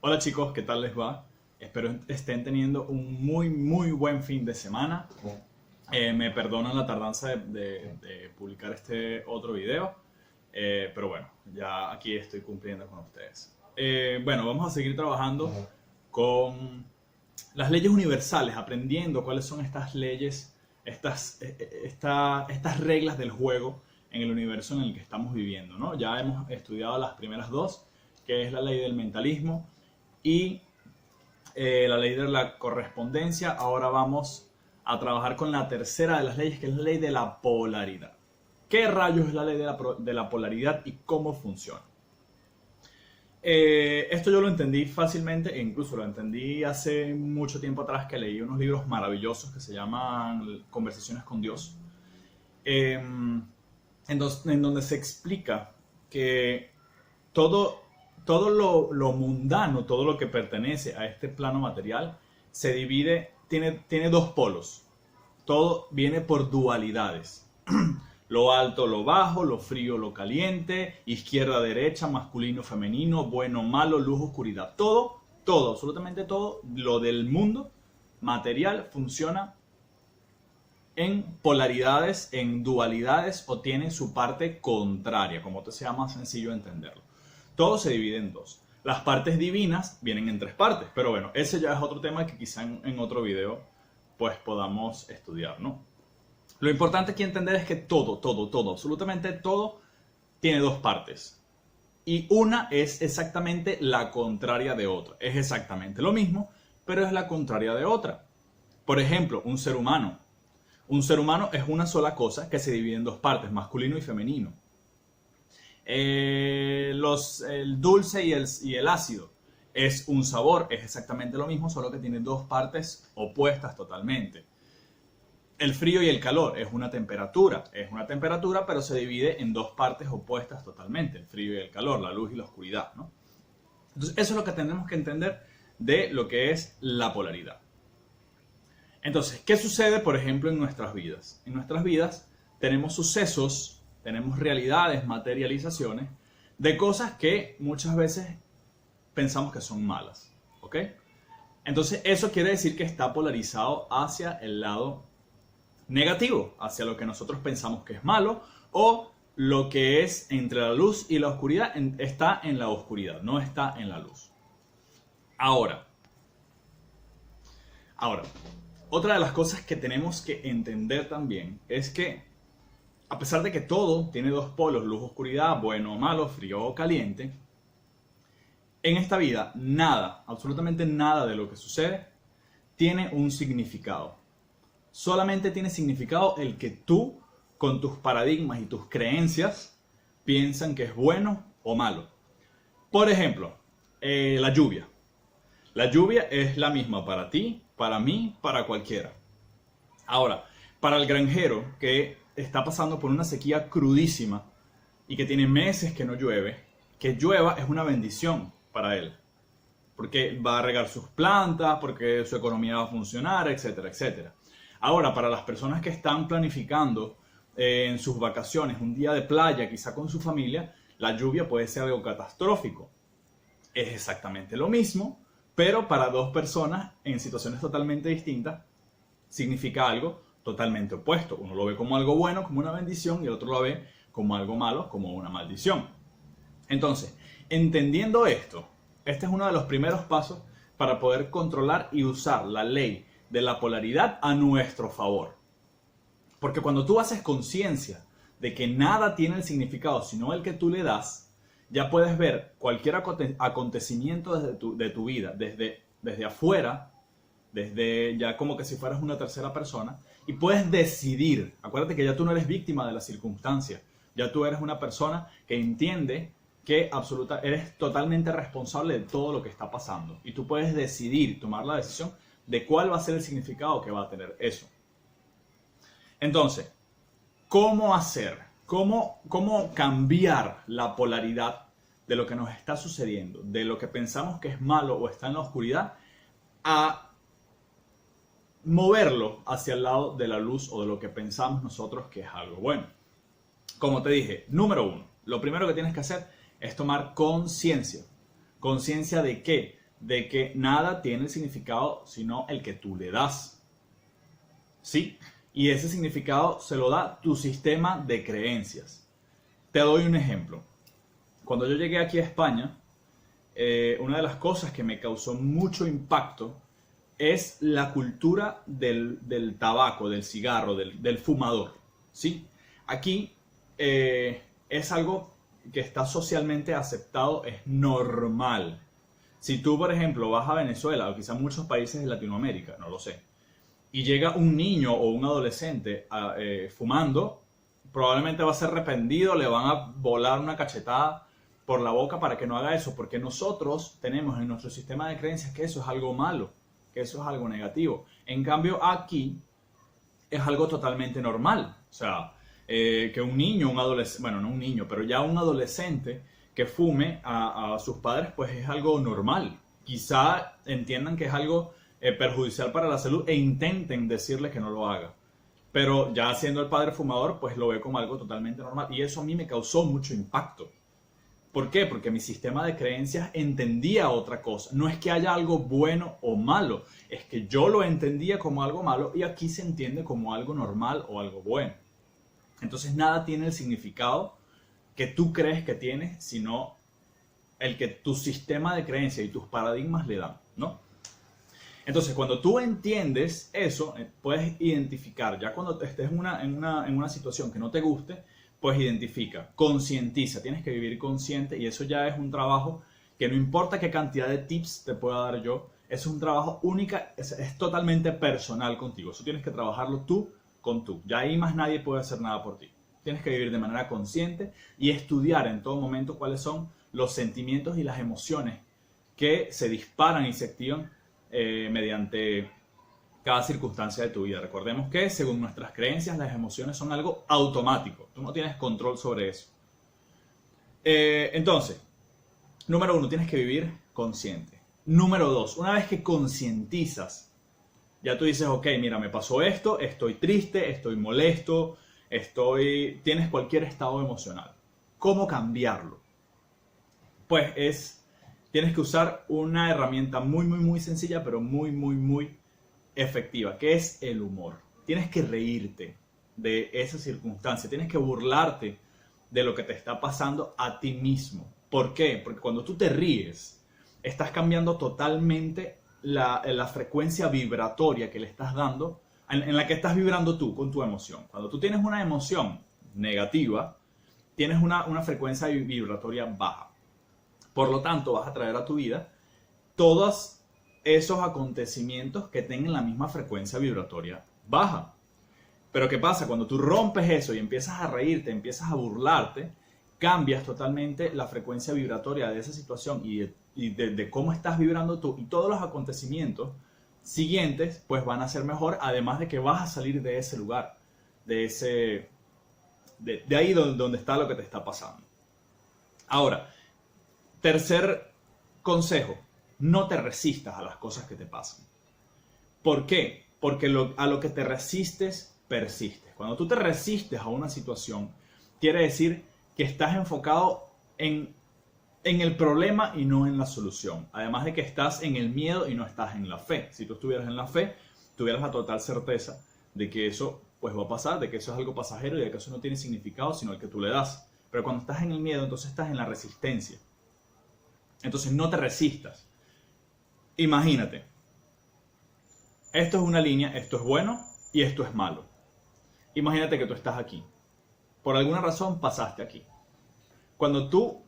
Hola chicos, ¿qué tal les va? Espero estén teniendo un muy buen fin de semana. Me perdonan la tardanza de publicar este otro video, pero bueno, ya aquí estoy cumpliendo con ustedes. Bueno, vamos a seguir trabajando con las leyes universales, aprendiendo cuáles son estas leyes, estas reglas del juego en el universo en el que estamos viviendo, ¿no? Ya hemos estudiado las primeras dos, que es la ley del mentalismo y la ley de la correspondencia. Ahora vamos a trabajar con la tercera de las leyes, que es la ley de la polaridad. ¿Qué rayos es la ley de la polaridad y cómo funciona? Esto yo lo entendí fácilmente e incluso lo entendí hace mucho tiempo atrás, que leí unos libros maravillosos que se llaman Conversaciones con Dios, en donde se explica que todo, todo lo mundano, todo lo que pertenece a este plano material, se divide, tiene dos polos. Todo viene por dualidades. Lo alto, lo bajo, lo frío, lo caliente, izquierda, derecha, masculino, femenino, bueno, malo, luz, oscuridad. Todo, absolutamente todo lo del mundo material funciona en polaridades, en dualidades, o tiene su parte contraria, como te sea más sencillo entenderlo. Todo se divide en dos. Las partes divinas vienen en tres partes, pero bueno, ese ya es otro tema que quizá en otro video pues podamos estudiar, ¿no? Lo importante aquí entender es que todo, absolutamente todo tiene dos partes. Y una es exactamente la contraria de otra. Es exactamente lo mismo, pero es la contraria de otra. Por ejemplo, un ser humano. Un ser humano es una sola cosa que se divide en dos partes, masculino y femenino. El dulce y el ácido es un sabor, es exactamente lo mismo, solo que tiene dos partes opuestas totalmente. El frío y el calor es una temperatura, pero se divide en dos partes opuestas totalmente, el frío y el calor, la luz y la oscuridad, ¿no? Entonces eso es lo que tenemos que entender de lo que es la polaridad. Entonces, ¿qué sucede, por ejemplo, en nuestras vidas? En nuestras vidas tenemos sucesos, tenemos realidades, materializaciones de cosas que muchas veces pensamos que son malas, ¿ok? Entonces, eso quiere decir que está polarizado hacia el lado negativo, hacia lo que nosotros pensamos que es malo, o lo que es entre la luz y la oscuridad está en la oscuridad, no está en la luz. Ahora, otra de las cosas que tenemos que entender también es que, a pesar de que todo tiene dos polos, luz, oscuridad, bueno o malo, frío o caliente, en esta vida nada, absolutamente nada de lo que sucede tiene un significado. Solamente tiene significado el que tú, con tus paradigmas y tus creencias, piensan que es bueno o malo. Por ejemplo, la lluvia. La lluvia es la misma para ti, para mí, para cualquiera. Ahora, para el granjero que está pasando por una sequía crudísima y que tiene meses que no llueve, que llueva es una bendición para él. Porque va a regar sus plantas, porque su economía va a funcionar, etcétera, etcétera. Ahora, para las personas que están planificando en sus vacaciones un día de playa, quizá con su familia, la lluvia puede ser algo catastrófico. Es exactamente lo mismo, pero para dos personas en situaciones totalmente distintas significa algo totalmente opuesto. Uno lo ve como algo bueno, como una bendición, y el otro lo ve como algo malo, como una maldición. Entonces, entendiendo esto, este es uno de los primeros pasos para poder controlar y usar la ley de la polaridad a nuestro favor. Porque cuando tú haces conciencia de que nada tiene el significado sino el que tú le das, ya puedes ver cualquier acontecimiento de tu vida desde afuera, desde ya como que si fueras una tercera persona, y puedes decidir. Acuérdate que ya tú no eres víctima de las circunstancias, ya tú eres una persona que entiende que eres totalmente responsable de todo lo que está pasando, y tú puedes decidir, tomar la decisión de cuál va a ser el significado que va a tener eso. Entonces, ¿cómo hacer? ¿Cómo cambiar la polaridad de lo que nos está sucediendo, de lo que pensamos que es malo o está en la oscuridad, a moverlo hacia el lado de la luz o de lo que pensamos nosotros que es algo bueno? Como te dije, número uno, lo primero que tienes que hacer es tomar conciencia. ¿Conciencia de qué? de que nada tiene el significado sino el que tú le das. ¿Sí? Y ese significado se lo da tu sistema de creencias. Te doy un ejemplo. Cuando yo llegué aquí a España, una de las cosas que me causó mucho impacto es la cultura del tabaco, del cigarro, del fumador. ¿Sí? Aquí es algo que está socialmente aceptado, es normal. Si tú, por ejemplo, vas a Venezuela o quizás muchos países de Latinoamérica, no lo sé, y llega un niño o un adolescente fumando, probablemente va a ser reprendido, le van a volar una cachetada por la boca para que no haga eso, porque nosotros tenemos en nuestro sistema de creencias que eso es algo malo, que eso es algo negativo. En cambio, aquí es algo totalmente normal. O sea, que un niño, un adolescente, bueno, no un niño, pero ya un adolescente que fume a sus padres, pues es algo normal. Quizá entiendan que es algo perjudicial para la salud e intenten decirle que no lo haga. Pero ya siendo el padre fumador, pues lo ve como algo totalmente normal. Y eso a mí me causó mucho impacto. ¿Por qué? Porque mi sistema de creencias entendía otra cosa. No es que haya algo bueno o malo, es que yo lo entendía como algo malo y aquí se entiende como algo normal o algo bueno. Entonces nada tiene el significado que tú crees que tiene, sino el que tu sistema de creencias y tus paradigmas le dan, ¿no? Entonces, cuando tú entiendes eso, puedes identificar, ya cuando estés en una situación que no te guste, pues identifica, concientiza, tienes que vivir consciente y eso ya es un trabajo que no importa qué cantidad de tips te pueda dar yo, es un trabajo única, es totalmente personal contigo, eso tienes que trabajarlo tú con tú, ya ahí más nadie puede hacer nada por ti. Tienes que vivir de manera consciente y estudiar en todo momento cuáles son los sentimientos y las emociones que se disparan y se activan mediante cada circunstancia de tu vida. Recordemos que según nuestras creencias las emociones son algo automático. Tú no tienes control sobre eso. Entonces, número 1, tienes que vivir consciente. Número 2, una vez que concientizas, ya tú dices, ok, mira, me pasó esto, estoy triste, estoy molesto, tienes cualquier estado emocional. ¿Cómo cambiarlo? Pues tienes que usar una herramienta muy sencilla, pero muy efectiva, que es el humor. Tienes que reírte de esa circunstancia, tienes que burlarte de lo que te está pasando a ti mismo. ¿Por qué? Porque cuando tú te ríes, estás cambiando totalmente la frecuencia vibratoria que le estás dando, en la que estás vibrando tú con tu emoción. Cuando tú tienes una emoción negativa, tienes una frecuencia vibratoria baja. Por lo tanto, vas a traer a tu vida todos esos acontecimientos que tengan la misma frecuencia vibratoria baja. Pero ¿qué pasa? Cuando tú rompes eso y empiezas a reírte, empiezas a burlarte, cambias totalmente la frecuencia vibratoria de esa situación y de cómo estás vibrando tú, y todos los acontecimientos siguientes pues van a ser mejor, además de que vas a salir de ese lugar, de ahí donde está lo que te está pasando. Ahora, tercer consejo, no te resistas a las cosas que te pasan. ¿Por qué? Porque a lo que te resistes, persistes. Cuando tú te resistes a una situación, quiere decir que estás enfocado en el problema y no en la solución. Además de que estás en el miedo y no estás en la fe. Si tú estuvieras en la fe, tuvieras la total certeza de que eso pues va a pasar, de que eso es algo pasajero y de que eso no tiene significado sino el que tú le das. Pero cuando estás en el miedo, entonces estás en la resistencia. Entonces no te resistas. Imagínate, esto es una línea, esto es bueno y esto es malo. Imagínate que tú estás aquí. Por alguna razón pasaste aquí. Cuando tú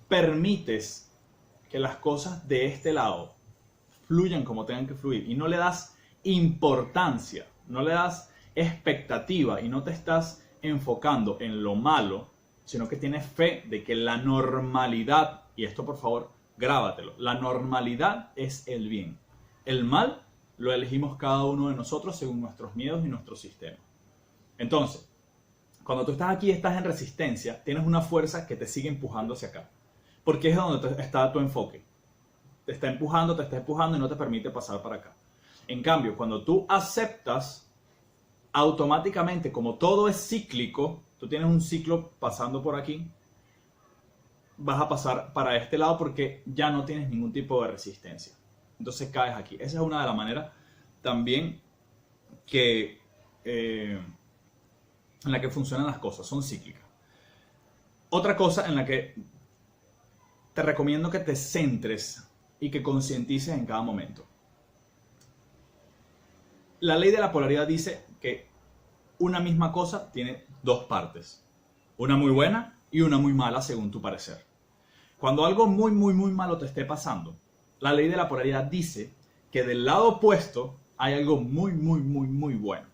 permites que las cosas de este lado fluyan como tengan que fluir y no le das importancia, no le das expectativa y no te estás enfocando en lo malo, sino que tienes fe de que la normalidad, y esto por favor grábatelo, la normalidad es el bien. El mal lo elegimos cada uno de nosotros según nuestros miedos y nuestro sistema. Entonces, cuando tú estás aquí, estás en resistencia, tienes una fuerza que te sigue empujando hacia acá. Porque es donde está tu enfoque. Te está empujando y no te permite pasar para acá. En cambio, cuando tú aceptas, automáticamente, como todo es cíclico, tú tienes un ciclo pasando por aquí, vas a pasar para este lado porque ya no tienes ningún tipo de resistencia. Entonces caes aquí. Esa es una de las maneras también que, en la que funcionan las cosas, son cíclicas. Otra cosa en la que te recomiendo que te centres y que concientices en cada momento. La ley de la polaridad dice que una misma cosa tiene dos partes. Una muy buena y una muy mala según tu parecer. Cuando algo muy malo te esté pasando, la ley de la polaridad dice que del lado opuesto hay algo muy bueno.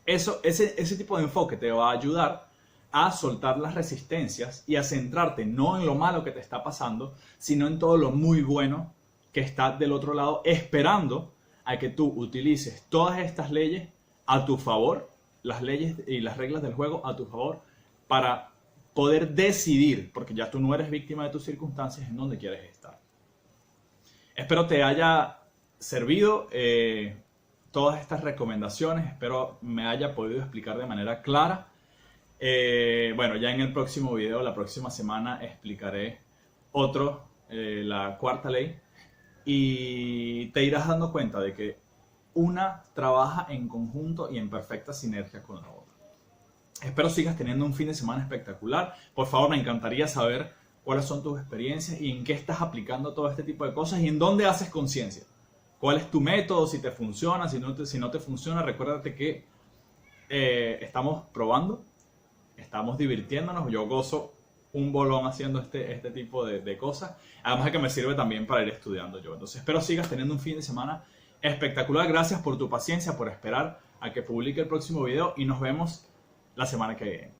Ese tipo de enfoque te va a ayudar a soltar las resistencias y a centrarte no en lo malo que te está pasando, sino en todo lo muy bueno que está del otro lado, esperando a que tú utilices todas estas leyes a tu favor, las leyes y las reglas del juego a tu favor, para poder decidir, porque ya tú no eres víctima de tus circunstancias, en donde quieres estar. Espero te haya servido todas estas recomendaciones, espero me haya podido explicar de manera clara. Bueno, ya en el próximo video, la próxima semana, explicaré la cuarta ley, y te irás dando cuenta de que una trabaja en conjunto y en perfecta sinergia con la otra. Espero sigas teniendo un fin de semana espectacular. Por favor, me encantaría saber cuáles son tus experiencias y en qué estás aplicando todo este tipo de cosas y en dónde haces conciencia. ¿Cuál es tu método? Si te funciona, si no te funciona, recuérdate que estamos probando, estamos divirtiéndonos. Yo gozo un bolón haciendo este tipo de cosas. Además de que me sirve también para ir estudiando yo. Entonces espero sigas teniendo un fin de semana espectacular. Gracias por tu paciencia, por esperar a que publique el próximo video y nos vemos la semana que viene.